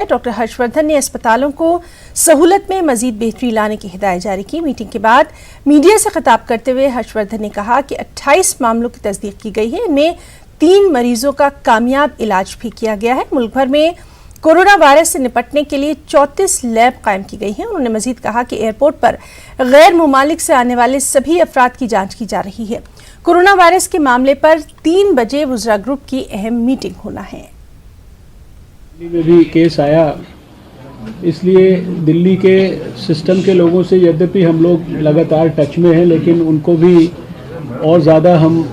Doctor Harshvardhan ने अस्पतालों को सहूलत में मजीद बेहतरी लाने की हिदायत जारी की। मीटिंग के बाद मीडिया से खिताब करते हुए हर्षवर्धन ने कहा कि 28 मामलों की तस्दीक की गई है। इनमें 3 मरीजों का कामयाब इलाज भी किया गया है। मुल्क भर में कोरोना वायरस से निपटने के लिए 34 लैब कायम की गई हैं। उन्होंने मजीद कहा कि एयरपोर्ट पर गैर मुमालिक से आने वाले सभी अफराद की जांच की जा रही है। कोरोना वायरस के मामले पर 3 बजे वुज़रा ग्रुप की अहम मीटिंग होना है। दिल्ली में भी केस आया, इसलिए दिल्ली के सिस्टम के लोगों से यद्यपि हम लोग लगातार टच में हैं, लेकिन उनको भी और ज़्यादा हम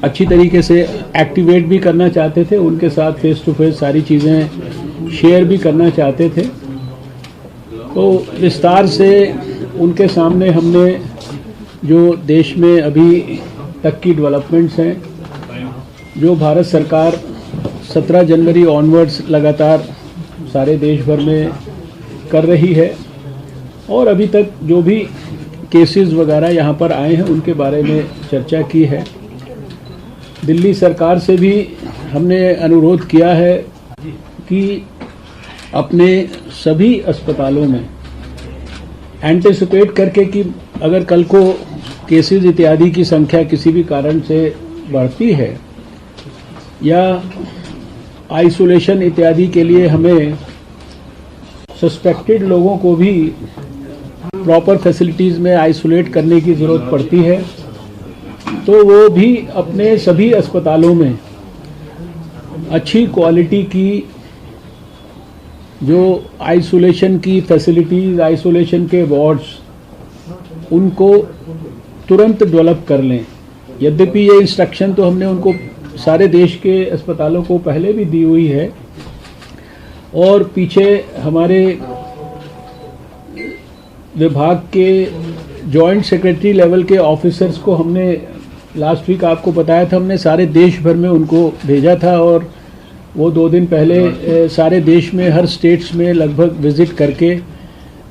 अच्छी तरीके से एक्टिवेट भी करना चाहते थे। उनके साथ फेस टू फेस सारी चीज़ें शेयर भी करना चाहते थे। तो विस्तार से उनके सामने हमने जो देश में अभी तक की डेवलपमेंट्स हैं, जो भारत सरकार 17 जनवरी ऑनवर्ड्स लगातार सारे देश भर में कर रही है, और अभी तक जो भी केसेस वगैरह यहाँ पर आए हैं उनके बारे में चर्चा की है। दिल्ली सरकार से भी हमने अनुरोध किया है कि अपने सभी अस्पतालों में एंटिसिपेट करके कि अगर कल को केसेस इत्यादि की संख्या किसी भी कारण से बढ़ती है या आइसोलेशन इत्यादि के लिए हमें सस्पेक्टेड लोगों को भी प्रॉपर फैसिलिटीज़ में आइसोलेट करने की ज़रूरत पड़ती है, तो वो भी अपने सभी अस्पतालों में अच्छी क्वालिटी की जो आइसोलेशन की फैसिलिटीज़, आइसोलेशन के वार्ड्स, उनको तुरंत डेवलप कर लें। यद्यपि ये इंस्ट्रक्शन तो हमने उनको सारे देश के अस्पतालों को पहले भी दी हुई है, और पीछे हमारे विभाग के जॉइंट सेक्रेटरी लेवल के ऑफिसर्स को हमने लास्ट वीक आपको बताया था, हमने सारे देश भर में उनको भेजा था, और वो 2 दिन पहले सारे देश में हर स्टेट्स में लगभग विज़िट करके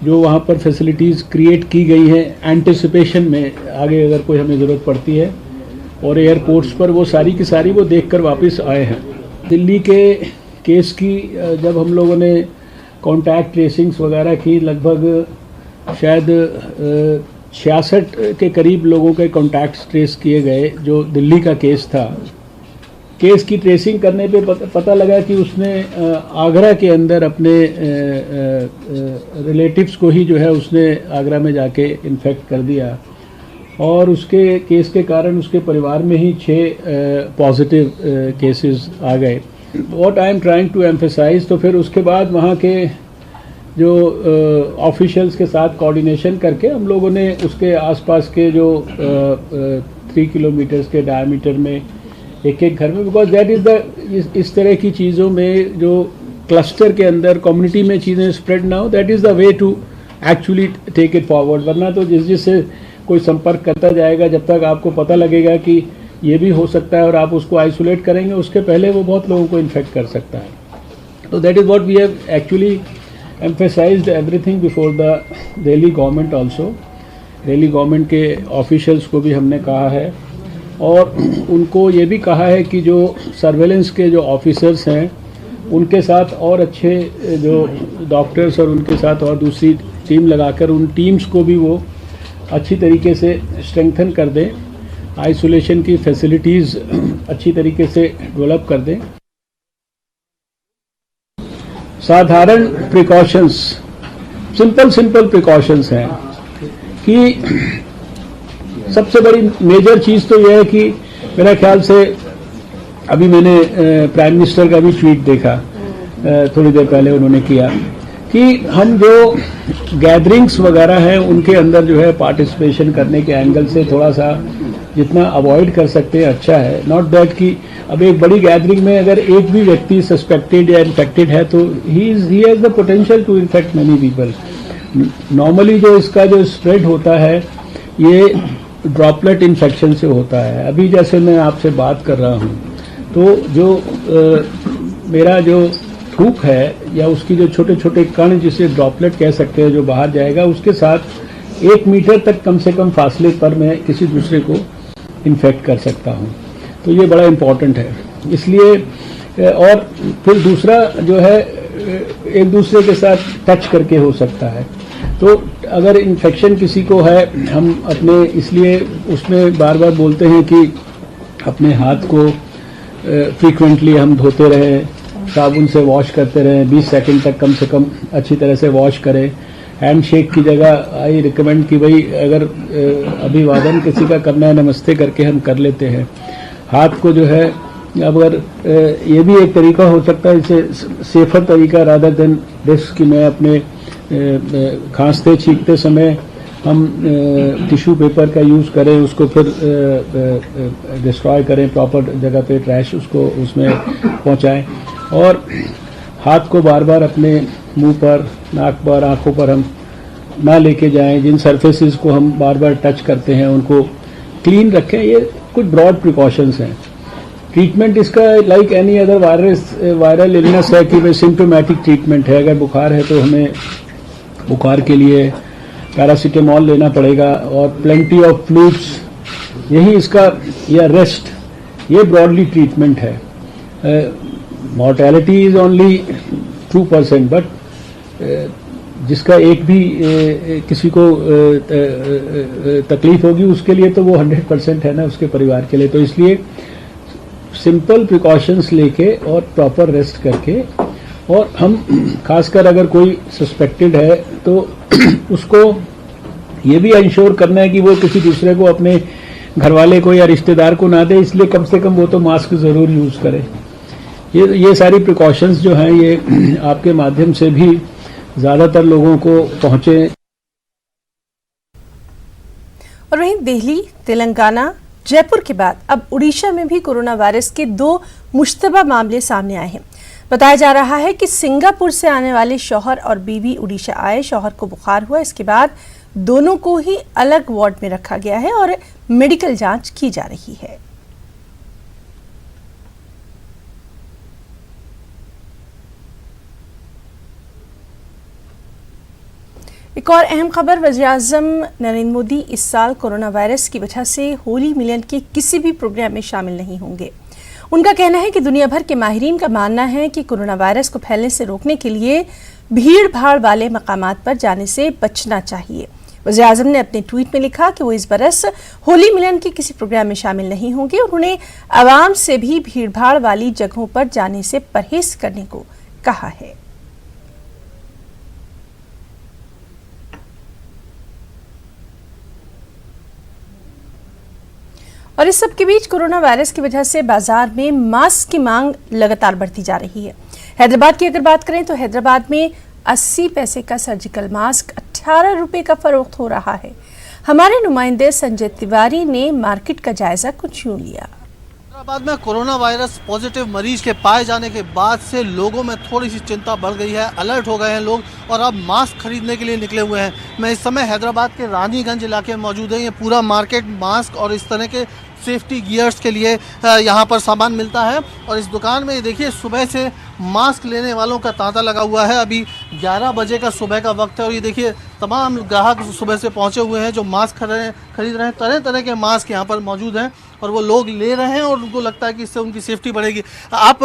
जो वहाँ पर फैसिलिटीज़ क्रिएट की गई हैं एंटिसिपेशन में आगे अगर कोई हमें ज़रूरत पड़ती है, और एयरपोर्ट्स पर वो सारी की सारी वो देखकर वापस आए हैं। दिल्ली के केस की जब हम लोगों ने कॉन्टैक्ट ट्रेसिंग्स वगैरह की, लगभग शायद 66 के करीब लोगों के कॉन्टैक्ट्स ट्रेस किए गए। जो दिल्ली का केस था, केस की ट्रेसिंग करने पे पता लगा कि उसने आगरा के अंदर अपने रिलेटिव्स को ही जो है उसने आगरा में जाके इन्फेक्ट कर दिया, और उसके केस के कारण उसके परिवार में ही 6 पॉजिटिव केसेस आ गए। What I am trying to emphasize, तो फिर उसके बाद वहाँ के जो ऑफिशियल्स के साथ कोऑर्डिनेशन करके हम लोगों ने उसके आसपास के जो 3 किलोमीटर्स के डायमीटर में एक घर में, बिकॉज दैट इज़ द इस तरह की चीज़ों में जो क्लस्टर के अंदर कम्युनिटी में चीज़ें स्प्रेड ना हो, that is the way to actually take it forward. वरना तो जिससे कोई संपर्क करता जाएगा, जब तक आपको पता लगेगा कि ये भी हो सकता है और आप उसको आइसोलेट करेंगे, उसके पहले वो बहुत लोगों को इन्फेक्ट कर सकता है। तो that is what we have actually emphasized everything before the Delhi government also। Delhi government के ऑफिशियल्स को भी हमने कहा है, और उनको ये भी कहा है कि जो सर्वेलेंस के जो ऑफिसर्स हैं उनके साथ और अच्छे जो डॉक्टर्स और उनके साथ और दूसरी टीम लगाकर उन टीम्स को भी वो अच्छी तरीके से स्ट्रेंथन कर दें, आइसोलेशन की फैसिलिटीज़ अच्छी तरीके से डेवलप कर दें। साधारण प्रिकॉशंस, सिंपल प्रिकॉशंस हैं कि सबसे बड़ी मेजर चीज़ तो यह है कि मेरा ख्याल से अभी मैंने प्राइम मिनिस्टर का भी ट्वीट देखा थोड़ी देर पहले उन्होंने किया कि हम जो गैदरिंग्स वगैरह हैं उनके अंदर जो है पार्टिसिपेशन करने के एंगल से थोड़ा सा जितना अवॉइड कर सकते हैं अच्छा है। नॉट दैट कि अब एक बड़ी गैदरिंग में अगर एक भी व्यक्ति सस्पेक्टेड या इन्फेक्टेड है तो ही has the potential to infect many people. Normally जो इसका जो स्प्रेड होता है ये ड्रॉपलेट इन्फेक्शन से होता है। अभी जैसे मैं आपसे बात कर रहा हूँ तो जो मेरा जो थूक है या उसकी जो छोटे छोटे कण जिसे ड्रॉपलेट कह सकते हैं जो बाहर जाएगा, उसके साथ 1 मीटर तक कम से कम फासले पर मैं किसी दूसरे को इन्फेक्ट कर सकता हूँ। तो ये बड़ा इम्पॉर्टेंट है। इसलिए और फिर दूसरा जो है एक दूसरे के साथ टच करके हो सकता है। तो अगर इन्फेक्शन किसी को है, हम अपने इसलिए उसमें बार बार बोलते हैं कि अपने हाथ को फ्रीक्वेंटली हम धोते रहें, साबुन से वॉश करते रहें, 20 सेकंड तक कम से कम अच्छी तरह से वॉश करें। हैंड शेक की जगह आई रिकमेंड कि भाई अगर अभिवादन किसी का करना है, नमस्ते करके हम कर लेते हैं। हाथ को जो है, अगर ये भी एक तरीका हो सकता है, इसे सेफर तरीका रादर देन रिस्क कि मैं अपने खांसते छींकते समय हम टिश्यू पेपर का यूज़ करें, उसको फिर डिस्ट्रॉय करें, प्रॉपर जगह पे ट्रैश उसको उसमें पहुंचाएं, और हाथ को बार बार अपने मुंह पर, नाक पर, आंखों पर हम ना लेके जाएं। जिन सरफेसेस को हम बार बार टच करते हैं उनको क्लीन रखें। ये कुछ ब्रॉड प्रिकॉशंस हैं। ट्रीटमेंट इसका like any other viral illness है कि भाई सिम्टोमेटिक ट्रीटमेंट है। अगर बुखार है तो हमें बुखार के लिए पैरासीटामोल लेना पड़ेगा और प्लेंटी ऑफ फ्लूइड्स, यही इसका, या रेस्ट, ये ब्रॉडली ट्रीटमेंट है। मॉर्टेलिटी इज ओनली 2%, बट जिसका एक भी किसी को तकलीफ होगी उसके लिए तो वो 100% है ना, उसके परिवार के लिए। तो इसलिए सिंपल प्रिकॉशंस लेके और प्रॉपर रेस्ट करके, और हम खासकर अगर कोई सस्पेक्टेड है तो उसको ये भी इंश्योर करना है कि वो किसी दूसरे को, अपने घरवाले को या रिश्तेदार को ना दे, इसलिए कम से कम वो तो मास्क ज़रूर यूज़ करे। ये सारी प्रिकॉशंस जो हैं ये आपके माध्यम से भी ज़्यादातर लोगों को पहुँचे। और वहीं दिल्ली, तेलंगाना, जयपुर के बाद अब उड़ीसा में भी कोरोना वायरस के 2 मुश्तबा मामले सामने आए हैं। बताया जा रहा है कि सिंगापुर से आने वाले शौहर और बीवी उड़ीसा आए। शौहर को बुखार हुआ, इसके बाद दोनों को ही अलग वार्ड में रखा गया है और मेडिकल जांच की जा रही है। एक और अहम खबर, वज़ीर-ए-आज़म नरेंद्र मोदी इस साल कोरोना वायरस की वजह से होली मिलन के किसी भी प्रोग्राम में शामिल नहीं होंगे। उनका कहना है कि दुनिया भर के माहिरीन का मानना है कि कोरोना वायरस को फैलने से रोकने के लिए भीड़ भाड़ वाले मकामात पर जाने से बचना चाहिए। वज़ीर-ए-आज़म ने अपने ट्वीट में लिखा कि वो इस बरस होली मिलन के किसी प्रोग्राम में शामिल नहीं होंगे और उन्हें आवाम से भी भीड़ भाड़ वाली जगहों पर जाने से परहेज करने को कहा है। और इस सब के बीच कोरोना वायरस की वजह से बाजार में मास्क की मांग लगातार बढ़ती जा रही है। हैदराबाद की अगर बात करें तो हैदराबाद में 80 पैसे का सर्जिकल मास्क 18 रुपए का फरोख्त हो रहा है। हमारे नुमाइंदे संजय तिवारी ने मार्केट का जायजा कुछ यूं लिया। हैदराबाद में कोरोना वायरस पॉजिटिव मरीज के पाए जाने के बाद से लोगों में थोड़ी सी चिंता बढ़ गई है। अलर्ट हो गए हैं लोग और अब मास्क खरीदने के लिए निकले हुए हैं। मैं इस समय हैदराबाद के रानीगंज इलाके में मौजूद है। ये पूरा मार्केट मास्क और इस तरह के सेफ्टी गियर्स के लिए यहाँ पर सामान मिलता है। और इस दुकान में देखिए सुबह से मास्क लेने वालों का तांता लगा हुआ है। अभी 11 बजे का सुबह का वक्त है और ये देखिए तमाम ग्राहक सुबह से पहुँचे हुए हैं जो मास्क खरीद रहे हैं। तरह तरह के मास्क यहाँ पर मौजूद हैं और वो लोग ले रहे हैं और उनको लगता है कि इससे उनकी सेफ्टी बढ़ेगी। आप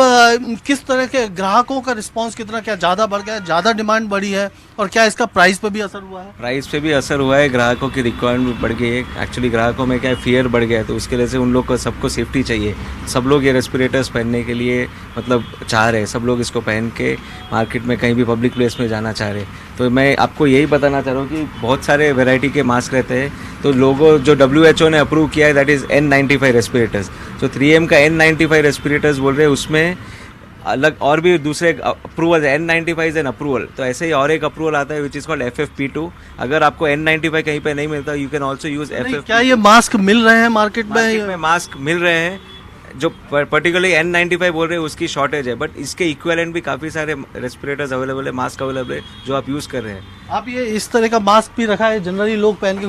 किस तरह के ग्राहकों का रिस्पांस कितना, क्या ज़्यादा बढ़ गया है, ज़्यादा डिमांड बढ़ी है और क्या इसका प्राइस पे भी असर हुआ है? प्राइस पे भी असर हुआ है, ग्राहकों की रिक्वायरमेंट बढ़ गई है। एक्चुअली ग्राहकों में क्या है, फियर बढ़ गया है, तो उसके लिए से उन लोग को सबको सेफ्टी चाहिए। सब लोग ये रेस्पिरेटर्स पहनने के लिए मतलब चाह रहे हैं, सब लोग इसको पहन के मार्केट में कहीं भी पब्लिक प्लेस में जाना चाह रहे हैं। तो मैं आपको यही बताना चाह रहा हूँ कि बहुत सारे वैरायटी के मास्क रहते हैं। तो लोगों जो WHO ने अप्रूव किया है दैट इज़ N95 रेस्पिरेटर्स। जो 3M का N95 रेस्पिरेटर्स बोल रहे हैं उसमें अलग और भी दूसरे अप्रूवल है। N95 इज एन अप्रूवल, तो ऐसे ही और एक अप्रूवल आता है विच इज़ कॉल्ड FFP2। अगर आपको N95 कहीं पे नहीं मिलता you can also use FFP2। क्या ये मास्क मिल रहे हैं मार्केट में? मास्क मिल रहे हैं, जो पर्टिकुलरली N95 बोल रहे हैं उसकी शॉर्टेज है, बट इसके इक्विवेलेंट भी काफ़ी सारे रेस्पिरेटर्स अवेलेबल है, मास्क अवेलेबल है जो आप यूज़ कर रहे हैं। आप ये इस तरह का मास्क भी रखा है, जनरली लोग पहन के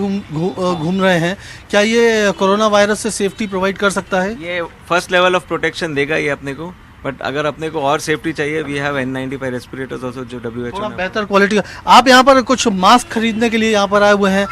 घूम रहे हैं, क्या ये कोरोना वायरस से सेफ्टी प्रोवाइड कर सकता है? ये फर्स्ट लेवल ऑफ प्रोटेक्शन देगा ये अपने को, बट अगर अपने को और सेफ्टी चाहिए we have N95 respirators also जो WHO ने बेहतर क्वालिटी का। आप यहाँ पर कुछ मास्क खरीदने के लिए यहाँ पर आए हुए हैं,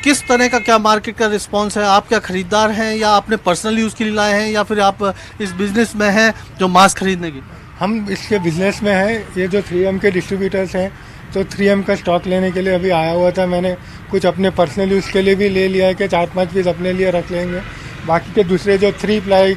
किस तरह का क्या मार्केट का रिस्पांस है? आप क्या खरीदार हैं या आपने पर्सनल यूज़ के लिए लाए हैं या फिर आप इस बिजनेस में हैं जो मास्क खरीदने की? हम इसके बिजनेस में हैं। ये जो 3M के डिस्ट्रीब्यूटर्स हैं, तो 3M का स्टॉक लेने के लिए अभी आया हुआ था। मैंने कुछ अपने पर्सनल यूज़ के लिए भी ले लिया है कि 4-5 पीस अपने लिए रख लेंगे। बाकी के दूसरे जो 3 प्लाई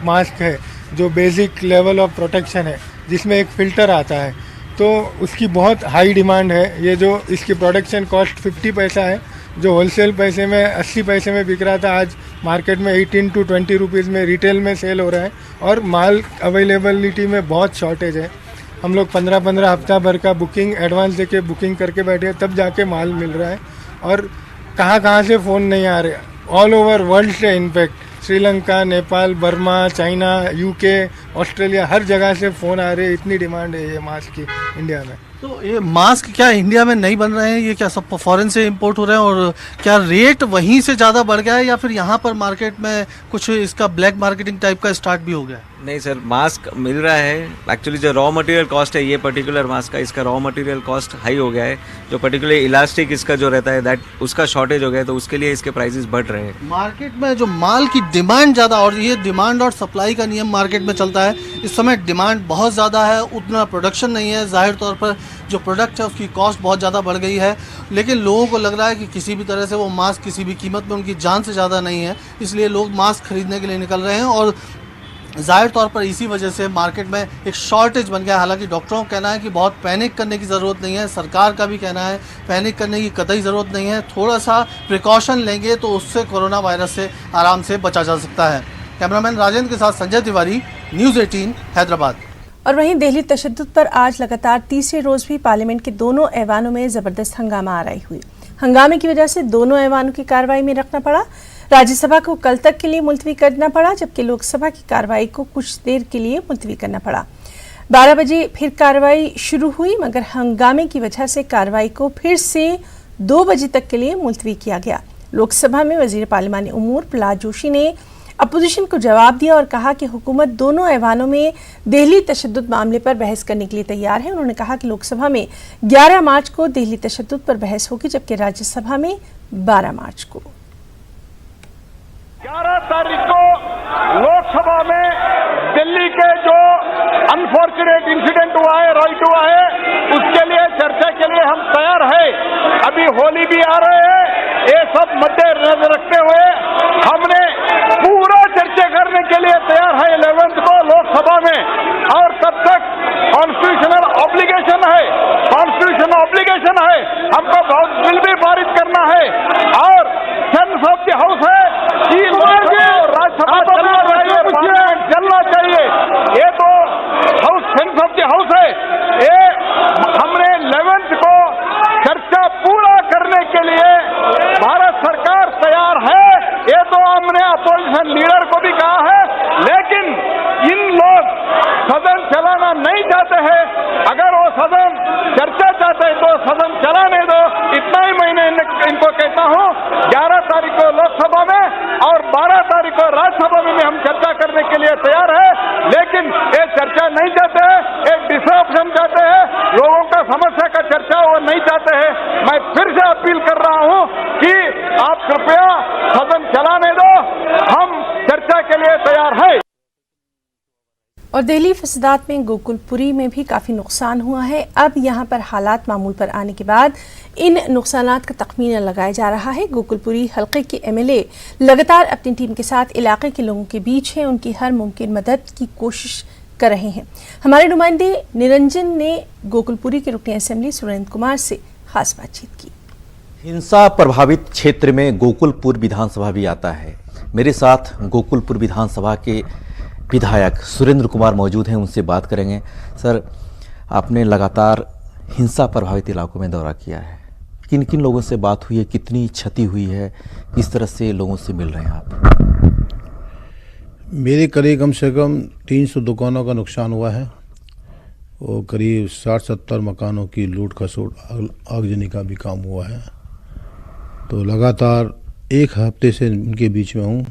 मास्क है, जो बेसिक लेवल ऑफ प्रोटेक्शन है, जिसमें एक फ़िल्टर आता है, तो उसकी बहुत हाई डिमांड है। ये जो इसकी प्रोडक्शन कॉस्ट 50 पैसा है, जो होलसेल पैसे में 80 पैसे में बिक रहा था, आज मार्केट में 18 to 20 रुपीज़ में रिटेल में सेल हो रहा है। और माल अवेलेबिलिटी में बहुत शॉर्टेज है। हम लोग 15-15 हफ्ता भर का बुकिंग एडवांस देके बुकिंग करके बैठे, तब जाके माल मिल रहा है। और कहाँ से फ़ोन नहीं आ रहे, ऑल ओवर वर्ल्ड से, in fact Sri Lanka, Nepal, Burma, China, UK, Australia, हर जगह से फ़ोन आ रहे हैं। इतनी डिमांड है ये मास्क की इंडिया में। तो ये मास्क क्या इंडिया में नहीं बन रहे हैं, ये क्या सब फॉरेन से इंपोर्ट हो रहे हैं? और क्या रेट वहीं से ज़्यादा बढ़ गया है या फिर यहाँ पर मार्केट में कुछ इसका ब्लैक मार्केटिंग टाइप का स्टार्ट भी हो गया है? नहीं सर, मास्क मिल रहा है। एक्चुअली जो रॉ मटेरियल कॉस्ट है ये पर्टिकुलर मास्क का, इसका रॉ मटेरियल कॉस्ट हाई हो गया है। जो पर्टिकुलर इलास्टिक इसका जो रहता है दैट उसका शॉर्टेज हो गया है, तो उसके लिए इसके प्राइसेस बढ़ रहे हैं। मार्केट में जो माल की डिमांड ज़्यादा, और ये डिमांड और सप्लाई का नियम मार्केट में चलता है, इस समय डिमांड बहुत ज़्यादा है, उतना प्रोडक्शन नहीं है। जाहिर तौर पर जो प्रोडक्ट है उसकी कॉस्ट बहुत ज़्यादा बढ़ गई है, लेकिन लोगों को लग रहा है कि किसी भी तरह से वो मास्क किसी भी कीमत में उनकी जान से ज़्यादा नहीं है, इसलिए लोग मास्क खरीदने के लिए निकल रहे हैं। और ज़ाहिर तौर पर इसी वजह से मार्केट में एक शॉर्टेज बन गया है। हालांकि डॉक्टरों का कहना है कि बहुत पैनिक करने की ज़रूरत नहीं है, सरकार का भी कहना है पैनिक करने की कतई ज़रूरत नहीं है। थोड़ा सा प्रिकॉशन लेंगे तो उससे कोरोना वायरस से आराम से बचा जा सकता है। कैमरामैन राजेंद्र के साथ संजय तिवारी, न्यूज़ 18 हैदराबाद। और वहीं दिल्ली तशद्दुद पर आज लगातार तीसरे रोज़ भी पार्लियामेंट के दोनों ऐवानों में ज़बरदस्त हंगामा आराई हुई। हंगामे की वजह से दोनों ऐवानों की कार्रवाई में रखना पड़ा। राज्यसभा को कल तक के लिए मुलतवी करना पड़ा, जबकि लोकसभा की कार्रवाई को कुछ देर के लिए मुलतवी करना पड़ा। 12 बजे फिर कार्रवाई शुरू हुई, मगर हंगामे की वजह से कार्रवाई को फिर से 2 बजे तक के लिए मुलतवी किया गया। लोकसभा में वजीर पार्लिमानी उमूर प्रहलाद जोशी ने अपोजिशन को जवाब दिया और कहा कि हुकूमत दोनों ऐवानों में दिल्ली तशद्दुद मामले पर बहस करने के लिए तैयार है। उन्होंने कहा कि लोकसभा में 11 मार्च को दिल्ली तशद्दुद पर बहस होगी, जबकि राज्यसभा में 12 मार्च को। 11 तारीख को लोकसभा में दिल्ली के जो अनफॉर्चुनेट इंसिडेंट हुआ है, राइट हुआ है, उसके लिए चर्चा के लिए हम तैयार है। अभी होली भी आ रहे हैं, ये सब मद्देनजर रखते हुए हमने पूरा चर्चा करने के लिए तैयार है 11 को लोकसभा में। और तब तक कॉन्स्टिट्यूशनल ऑब्लिगेशन है, हमको बहुत बिल भी पारित करना है और सेंस ऑफ द हाउस है कि राज्यसभा चलना चाहिए। ये तो house sense of the house है। ये हमने 11 को चर्चा पूरा करने के लिए भारत सरकार तैयार है। ये तो हमने अपोजिशन लीडर को भी कहा है, लेकिन इन लोग सदन चलाना नहीं चाहते हैं। अगर वो सदन चर्चा चाहते हैं तो सदन चलाने दो, इतना ही मैंने इनको कहता हूँ। 11 तारीख को लोकसभा में और 12 तारीख को राज्यसभा में हम चर्चा करने के लिए तैयार है, लेकिन ये चर्चा नहीं चाहते हैं, एक डिसरप्शन चाहते हैं, लोगों का समस्या का चर्चा वो नहीं चाहते हैं। मैं फिर से अपील कर रहा हूँ कि आप कृपया सदन चलाने दो, हम चर्चा के लिए तैयार है। और दिल्ली फसादात में गोकुलपुरी में भी काफ़ी नुकसान हुआ है। अब यहाँ पर हालात मामूल पर आने के बाद इन नुकसानात का तखमीना लगाया जा रहा है। गोकुलपुरी हल्के के एमएलए लगातार अपनी टीम के साथ इलाके के लोगों के बीच हैं, उनकी हर मुमकिन मदद की कोशिश कर रहे हैं। हमारे नुमाइंदे निरंजन ने गोकुलपुरी के रुकन असेंबली सुरेंद्र कुमार से खास बातचीत की। हिंसा प्रभावित क्षेत्र में गोकुलपुर विधानसभा भी आता है। मेरे साथ गोकुलपुर विधानसभा के विधायक सुरेंद्र कुमार मौजूद हैं, उनसे बात करेंगे। सर, आपने लगातार हिंसा प्रभावित इलाकों में दौरा किया है, किन किन लोगों से बात हुई है, कितनी क्षति हुई है, किस तरह से लोगों से मिल रहे हैं आप? मेरे करीब कम से कम 300 दुकानों का नुकसान हुआ है और करीब 60-70 मकानों की लूट खसोट आगजनी का भी काम हुआ है। तो लगातार एक हफ्ते से उनके बीच में हूँ।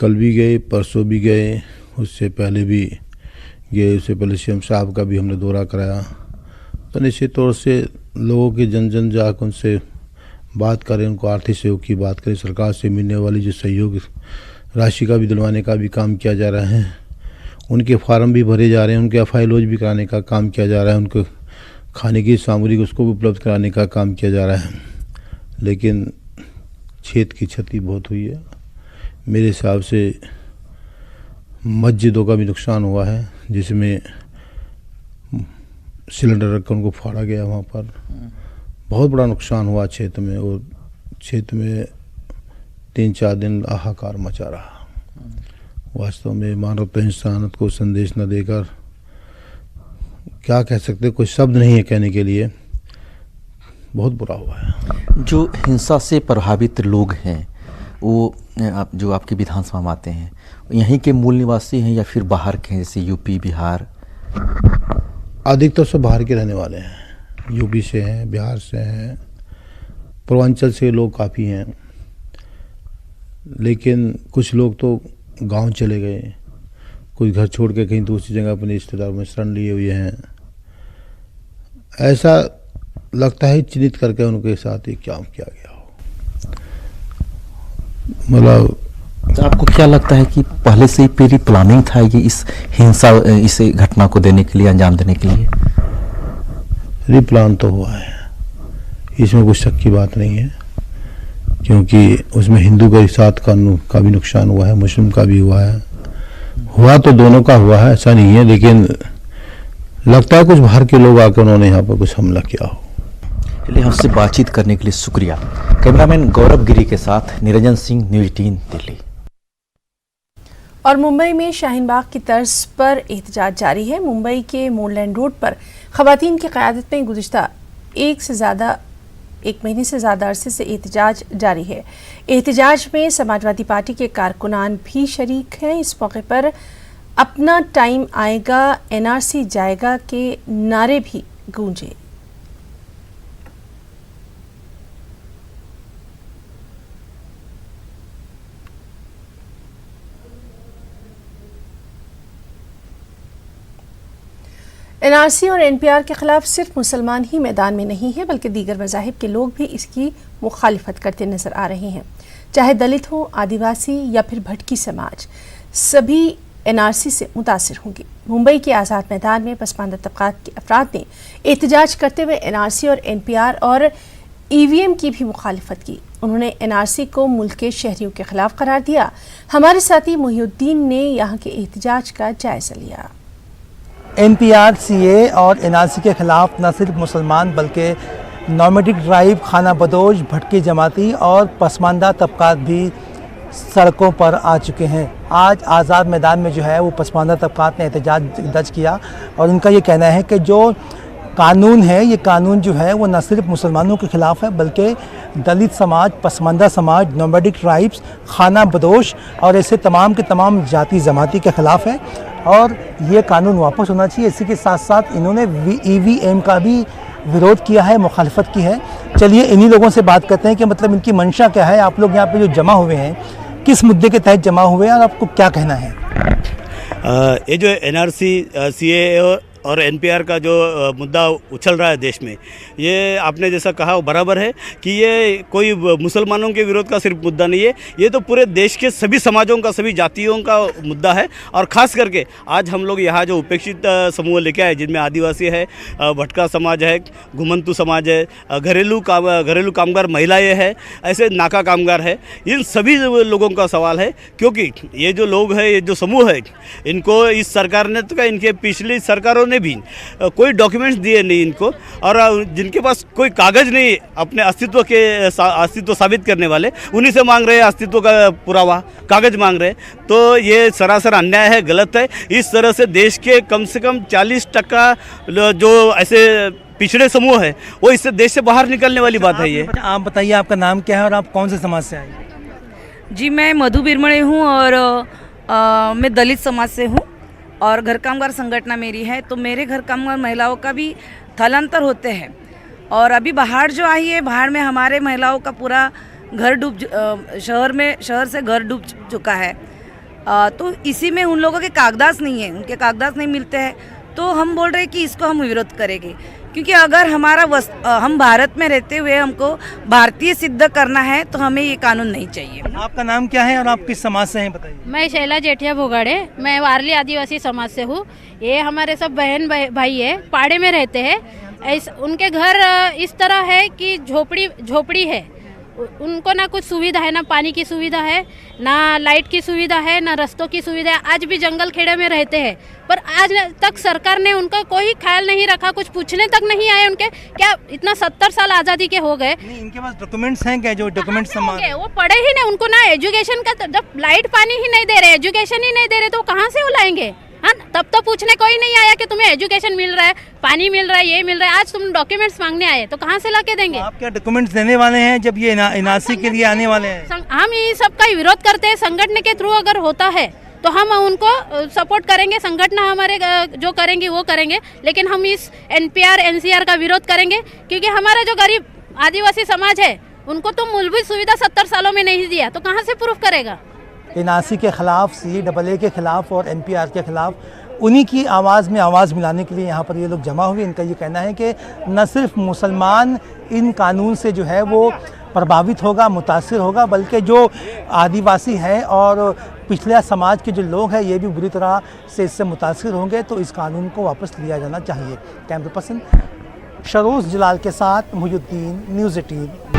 कल भी गए, परसों भी गए, उससे पहले भी गए, उससे पहले सीएम साहब का भी हमने दौरा कराया। तो निश्चित तौर से लोगों के जन जाकर उनसे बात करें, उनको आर्थिक सहयोग की बात करें, सरकार से मिलने वाली जो सहयोग राशि का भी दिलवाने का भी काम किया जा रहा है, उनके फार्म भी भरे जा रहे हैं, उनके FILOज भी कराने का काम किया जा रहा है, उनको खाने की सामग्री उसको भी उपलब्ध कराने का काम किया जा रहा है। लेकिन क्षेत्र की क्षति बहुत हुई है। मेरे हिसाब से मस्जिदों का भी नुकसान हुआ है, जिसमें सिलेंडर रखकर उनको फाड़ा गया। वहाँ पर बहुत बड़ा नुकसान हुआ क्षेत्र में, और क्षेत्र में 3-4 दिन हाहाकार मचा रहा। वास्तव में मानवता इंसानियत को संदेश न देकर क्या कह सकते, कोई शब्द नहीं है कहने के लिए। बहुत बुरा हुआ है। जो हिंसा से प्रभावित लोग हैं वो जो आपके विधानसभा में आते हैं, यहीं के मूल निवासी हैं या फिर बाहर के हैं, जैसे यूपी, बिहार? अधिकतर सब बाहर के रहने वाले हैं, यूपी से हैं, बिहार से हैं, पूर्वांचल से लोग काफ़ी हैं। लेकिन कुछ लोग तो गांव चले गए, कुछ घर छोड़ के कहीं दूसरी जगह अपने रिश्तेदारों में शरण लिए हुए हैं। ऐसा लगता है चिन्हित करके उनके साथ ये क्या किया गया हो। मतलब तो आपको क्या लगता है कि पहले से ही प्री प्लानिंग था ये इस हिंसा, इस घटना को देने के लिए, अंजाम देने के लिए? रिप्लान तो हुआ है, इसमें कुछ शक की बात नहीं है, क्योंकि उसमें हिंदू के साथ का भी नुकसान हुआ है, मुस्लिम का भी हुआ है। हुआ तो दोनों का हुआ है, ऐसा नहीं है, लेकिन लगता है कुछ बाहर के लोग आकर उन्होंने यहाँ पर कुछ हमला किया हो। चलिए, हमसे बातचीत करने के लिए शुक्रिया। कैमरामैन गौरव गिरी के साथ निरंजन सिंह, न्यूज़ 18 दिल्ली। और मुंबई में शाहीन बाग की तर्ज पर एहतजाज जारी है। मुंबई के मोरलैंड रोड पर खवातीन की क़यादत में गुज़िश्ता एक महीने से ज़्यादा अरसे से एहतजाज जारी है। एहतजाज में समाजवादी पार्टी के कारकुनान भी शरीक हैं। इस मौके पर अपना टाइम आएगा, NRC जाएगा के नारे भी गूंजे। NRC और NPR के खिलाफ सिर्फ मुसलमान ही मैदान में नहीं है, बल्कि दीगर मज़ाहिब के लोग भी इसकी मुखालिफत करते नजर आ रहे हैं। चाहे दलित हो, आदिवासी या फिर भटकी समाज, सभी NRC से मुतासिर होंगे। मुंबई के आज़ाद मैदान में पसमानदा तबक़ात के अफराद ने एहतजाज करते हुए NRC और NPR और EVM की भी मुखालिफत की। उन्होंने NRC को मुल्क के शहरियों के खिलाफ करार दिया। हमारे साथी मोहिउद्दीन ने यहाँ के एहतजाज का जायजा लिया। NPR, CA और NRC के खिलाफ न सिर्फ मुसलमान बल्कि नॉमेडिक ट्राइब, खाना बदोश, भटकी जमाती और पसमानदा तबक़ात भी सड़कों पर आ चुके हैं। आज आज़ाद मैदान में जो है वो पसमानदा तबक़ात ने एहतजाज दर्ज किया और उनका ये कहना है कि जो कानून है, ये कानून जो है वो न सिर्फ मुसलमानों के ख़िलाफ़ है बल्कि दलित समाज, पसमानदा समाज, नॉमेडिक ट्राइब्स, खाना बदोश और ऐसे तमाम के तमाम जाति जमाती के ख़िलाफ़ है और ये कानून वापस होना चाहिए। इसी के साथ साथ इन्होंने EVM का भी विरोध किया है, मुखालिफत की है। चलिए इन्हीं लोगों से बात करते हैं कि मतलब इनकी मंशा क्या है। आप लोग यहाँ पे जो जमा हुए हैं, किस मुद्दे के तहत जमा हुए हैं और आपको क्या कहना है? ये जो NRC, CA और NPR का जो मुद्दा उछल रहा है देश में, ये आपने जैसा कहा वो बराबर है कि ये कोई मुसलमानों के विरोध का सिर्फ मुद्दा नहीं है, ये तो पूरे देश के सभी समाजों का, सभी जातियों का मुद्दा है। और ख़ास करके आज हम लोग यहाँ जो उपेक्षित समूह लेके आए, जिनमें आदिवासी है, भटका समाज है, घुमंतू समाज है, घरेलू कामगार महिलाएँ हैं, ऐसे नाका कामगार है, इन सभी लोगों का सवाल है। क्योंकि ये जो लोग हैं, ये जो समूह है, इनको इस सरकार ने तो इनके पिछली सरकारों ने भी कोई डॉक्यूमेंट्स दिए नहीं इनको, और जिनके पास कोई कागज नहीं अपने अस्तित्व साबित करने वाले, उन्हीं से मांग रहे हैं अस्तित्व का पुरावा, कागज मांग रहे हैं। तो ये सरासर अन्याय है, गलत है। इस तरह से देश के कम से कम 40% जो ऐसे पिछड़े समूह है वो इससे देश से बाहर निकलने वाली बात है। ये आप बताइए, आपका नाम क्या है और आप कौन से समाज से आए? जी, मैं मधु बिरमड़े हूँ और मैं दलित समाज से हूँ और घर कामगार संगठन मेरी है। तो मेरे घर कामगार महिलाओं का भी स्थलांतर होते हैं और अभी बाहर जो आई है, बाहर में हमारे महिलाओं का पूरा घर शहर से घर डूब चुका है। तो इसी में उन लोगों के कागजात नहीं है, उनके कागजात नहीं मिलते हैं। तो हम बोल रहे हैं कि इसको हम विरोध करेंगे। क्योंकि अगर हम भारत में रहते हुए हमको भारतीय सिद्ध करना है तो हमें ये कानून नहीं चाहिए। आपका नाम क्या है और आप किस समाज से हैं बताइए। मैं शैला जेठिया भोगाड़े, मैं वारली आदिवासी समाज से हूँ। ये हमारे सब बहन भाई है, पाड़े में रहते हैं। उनके घर इस तरह है कि झोपड़ी है, उनको ना कुछ सुविधा है, ना पानी की सुविधा है, ना लाइट की सुविधा है, ना रास्तों की सुविधा है। आज भी जंगल खेड़े में रहते हैं, पर आज तक सरकार ने उनका कोई ख्याल नहीं रखा, कुछ पूछने तक नहीं आए उनके। क्या इतना 70 साल आज़ादी के हो गए, इनके पास डॉक्यूमेंट्स हैं क्या? जो डॉक्यूमेंट्स वो पढ़े ही नहीं, उनको ना एजुकेशन का, जब लाइट पानी ही नहीं दे रहे, एजुकेशन ही नहीं दे रहे, तो कहाँ से वो लाएंगे? हाँ, तब तो पूछने कोई नहीं आया कि तुम्हें एजुकेशन मिल रहा है, पानी मिल रहा है, ये मिल रहा है। आज तुम डॉक्यूमेंट्स मांगने आए तो कहाँ से लाके देंगे? आप क्या डॉक्यूमेंट्स देने वाले हैं जब ये एनआरसी के लिए आने वाले हैं? हम ये सब का विरोध करते हैं। संगठन के थ्रू अगर होता है तो हम उनको सपोर्ट करेंगे, संगठन हमारे जो करेंगे वो करेंगे, लेकिन हम इस NPR NCR का विरोध करेंगे क्योंकि हमारा जो गरीब आदिवासी समाज है उनको तो मूलभूत सुविधा 70 सालों में नहीं दिया, तो कहाँ से प्रूफ करेगा? एनआरसी के खिलाफ, CAA के खिलाफ और NPR के खिलाफ उन्हीं की आवाज़ में आवाज़ मिलाने के लिए यहाँ पर ये लोग जमा हुए। इनका ये कहना है कि न सिर्फ मुसलमान इन कानून से जो है वो प्रभावित होगा, मुतासिर होगा, बल्कि जो आदिवासी है और पिछले समाज के जो लोग हैं ये भी बुरी तरह से इससे मुतासिर होंगे। तो इस कानून को वापस लिया जाना चाहिए। कैमरा पर्सन शरोज जलाल के साथ मुहिउद्दीन, न्यूज़ 18।